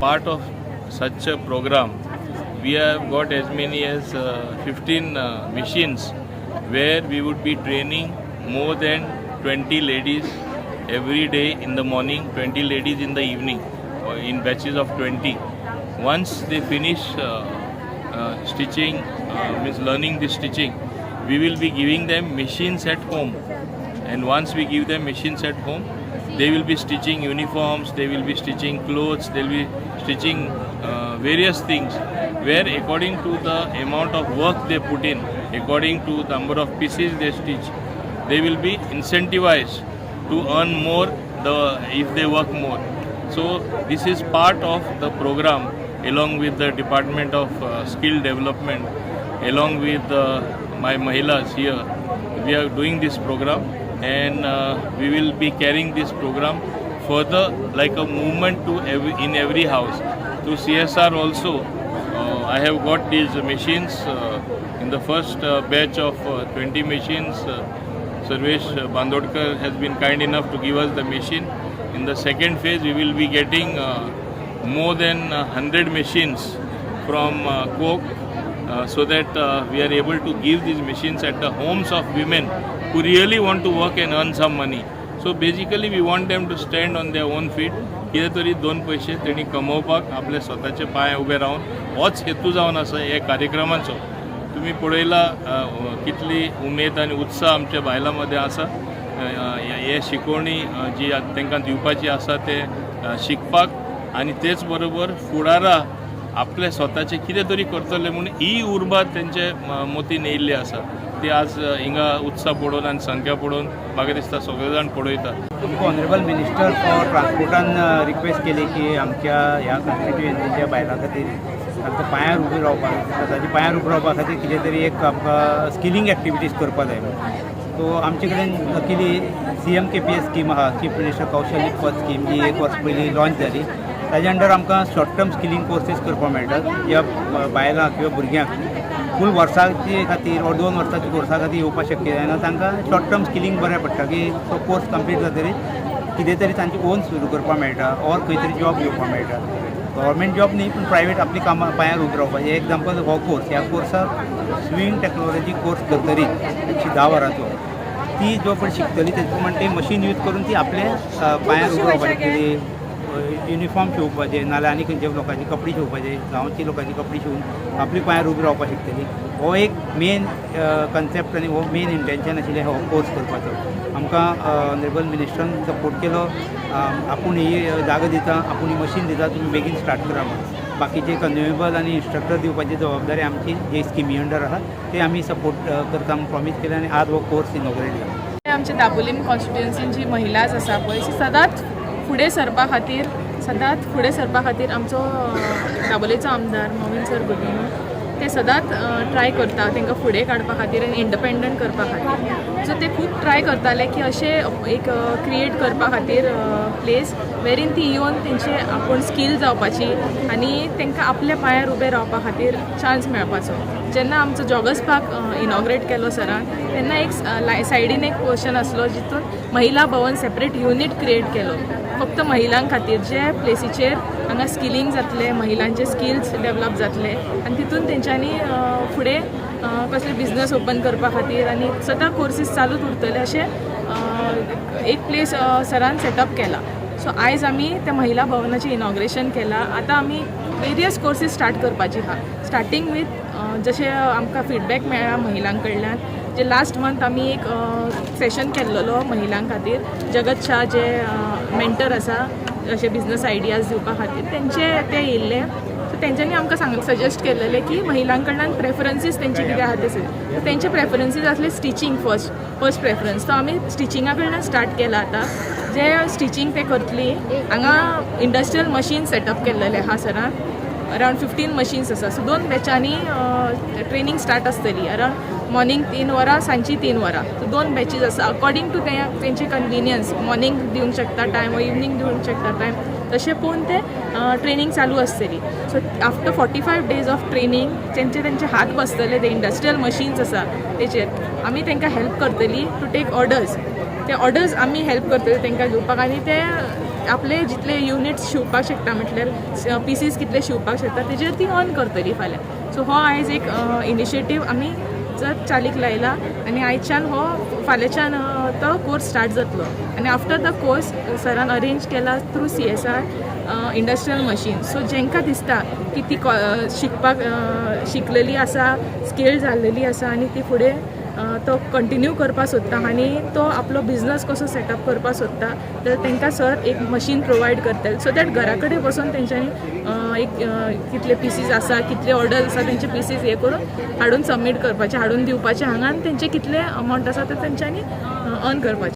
part of such a program, we have got as many as 15 machines where we would be training more than 20 ladies every day in the morning, 20 ladies in the evening, in batches of 20. Once they finish stitching, means learning this stitching, we will be giving them machines at home. And once we give them machines at home, they will be stitching uniforms, they will be stitching clothes, they will be stitching various things, where according to the amount of work they put in, according to the number of pieces they stitch, they will be incentivized to earn more if they work more. So this is part of the program along with the Department of Skill Development, along with my Mahilas here. We are doing this program, and we will be carrying this program further like a movement to in every house. Through CSR also, I have got these machines. In the first batch of 20 machines, Sarvesh Bandodkar has been kind enough to give us the machine. In the second phase, we will be getting more than 100 machines from Coke, so that we are able to give these machines at the homes of women who really want to work and earn some money. So basically we want them to stand on their own feet. कितें तरी दोन पैसे तेणी कमोवपाक आपले स्वताचे पांय उबे रावन होच हेतू जावन आसा हे कार्यक्रमाचो. तुम्ही पळयला कितली उमेद आनी उत्साह आमच्या बायलां मदें आसा. हे शिकवणी जी तांकां दिवपाची आसा ते शिकपाक, आनी तेच बरोबर फुडारा आपले स्वताचे कितें तरी करतले म्हणून ही उर्बा तेंचे मोतीन येयल्ली आसा. ती आज हिंगा उत्साह पळोवन आनी संख्या पळोवन म्हाका दिसता सगळे जाण पळयता. ऑनरेबल मिनिस्टर फॉर ट्रान्सपोर्टान रिक्वेस्ट केली की आमच्या ह्या कॉन्स्टिट्युएन्सीच्या बायलां खातीर तांकां पांयार उबी रावपाक, स्वताच्या पांयार उबी रावपा खातीर कितें तरी एक आमकां स्किलिंग एक्टिविटीज करपा जाय. सो आमचे कडेन लकिली CMKPS स्कीम आहा, चीफ मिनिस्टर कौशल्य पद स्कीम, जी एक वर्स पयलीं लॉन्च जाली. ताज्या अंडर आमकां शॉर्ट टर्म स्किलिंग कोर्सीस करपाक मेळटात. ह्या बायलांक किंवा भुरग्यांक फूल वर्साचे खातीर वा 2 वर्साच्या कोर्सा खातीर येवपाक शक्य जायना. तांकां शॉर्ट टर्म स्किलिंग बरें पडटा की तो कोर्स कंप्लीट जातकीर कितें तरी तांची ओन सुरू करपाक मेळटा, ऑर खंय तरी जॉब घेवपाक मेळटा. गव्हर्मेंट जॉब न्ही, पूण प्रायवेट आपली कामां पांयार उबी रावपाचें. एग्जाम्पल हो कोर्स, ह्या कोर्साक स्विंग टॅक्नोलॉजी कोर्स करतरी 110 वरांचो, ती जो पण शिकतली तेजे प्रमाण ती मशीन यूज करून ती आपले पांयार उबी रावपाची, कितें युनिफॉर्म शिवपाचे, नाल्यार आनी खंयच्या लोकांची कपडे शिवपाचे, गांवची लोकांची कपडे शिवून आपली पांयार उबी रावपाक शिकतली. हो एक मेन कन्सेप्ट आनी हो मेन इंटेन्शन आशिल्लें हो कोर्स करपाचो. आमकां ऑनरेबल मिनिस्टरान सपोर्ट केलो. आपूण ही जागा दिता, आपूण ही मशीन दिता, तुमी बेगीन स्टार्ट करा म्हणून. बाकीचे कन्ज्युमेबल आनी इन्स्ट्रक्टर दिवपाची जबाबदारी आमची जे स्किमी अंडर आहा ते आमी सपोर्ट करता म्हणून प्रॉमीस केलें, आनी आज हो कोर्स इनॉग्रेट जाला. आमच्या दाबोलीम कॉन्स्टिट्युएन्सीन जी महिलाज आसा पळय, सदांच फुडें सरपा खातीर आमचो दाबोलेचो आमदार मोमीन सर गुदिनो ते सदांच ट्राय करता तांकां फुडें काडपा खातीर आनी इंडिपेंडंट करपा खातीर. सो ते खूब ट्राय करताले की अशें एक क्रिएट करपा खातीर प्लेस वेरीन ती येवन तेंचे आपूण स्कील जावपाची आनी तांकां आपल्या पांयार उबे रावपा खातीर चान्स मेळपाचो. जेन्ना आमचो जॉगर्स पार्क इनॉग्रेट केलो सरान, तेन्ना एक सायडीन एक क्वेश्चन आसलो जितून महिला भवन सेपरेट युनीट क्रिएट केलो फक्त महिलां खातीर, जे प्लेसीचेर हांगा स्किलिंग जातले, महिलांचे स्किल्स डेवलप जातले आनी तितून तेंच्यांनी फुडें कसले बिझनस ओपन करपा खातीर आनी सदां कोर्सीस चालूच उरतले अशें एक प्लेस सरान सेटअप केला. सो आयज आमी त्या महिला भवनाचें इनॉग्रेशन केलां. आतां आमी वेरियस कोर्सीस स्टार्ट करपाची आहा, स्टार्टींग वीथ जशें आमकां फिडबॅक मेळ्ळा महिलां कडल्यान. जे लास्ट मंथ आमी एक सेशन केल्लो महिलां खातीर. जगत शाह जे मेंटर आसा अशे बिझनस आयडियाज दिवपा खातीर, ते येयल्ले. सो तेंच्यांनी आमकां सजेस्ट केल्लें की महिलां कडल्यान प्रेफरन्सीस तेंचे कितें आहा ते. तेंचे प्रेफरन्सीस आसले स्टिचींग फर्स्ट प्रेफरन्स. तो आमी स्टिचिंगा कडल्यान स्टार्ट केला. आतां जे स्टिचींग ते करतली, हांगा इंडस्ट्रियल मशीन सेटअप केल्लेले आहा सरान. अरावंड 15 मशीन्स आसा. सो 2 बॅचांनी ट्रेनींग स्टार्ट आसतली. अरावंड मॉर्निंग 3 वरां, सांजची 3 वरां. सो 2 बॅचीस आसा. अकॉर्डिंग टू तेंचे कन्विनियन्स, मॉर्निंग दिवंक शकता टायम वा इवनिंग दिवंक शकता टायम, तशें पळोवन ते ट्रेनींग चालू आसतली. So after 45 days of training तेंचे हात बसतले ते इंडस्ट्रियल मशीन्स आसा तेचेर. आमी तांकां हेल्प करतली टू टेक ऑर्डर्स. ते ऑर्डर्स आमी हेल्प करतली तांकां घेवपाक आनी ते आपले जितले युनिट्स शिवपाक शकता म्हटल्यार पीसीस कितले शिवपाक शकता तेजेर ती अर्न करतली फाल्यां. सो हो आयज एक इनिशिएटीव आमी जर चालीक लायला आनी आयजच्यान हो फाल्यांच्यान तो कोर्स स्टार्ट जातलो. आनी आफ्टर द कोर्स सरान अरेंज केला through CSR industrial machine. So जेंकां दिसता की ती शिकलेली आसा, स्किल्ड जाल्लेली आसा आनी ती फुडें तो कंटिन्यू करपा सोदता आनी तो आपलो बिझनस कसो सेटअप करपा सोदता तर तांकां सर एक मशीन प्रोवायड करतले सो दॅट घरा कडेन बसून तेंच्यांनी एक कितले पीसीस आसा, कितले ऑर्डर आसा तेंचे पीसीस हे करून हाडून सबमीट करपाचे, हाडून दिवपाचे हांगा आनी तेंचे कितले अमावंट आसा ते तेंच्यांनी अर्न करपाचे.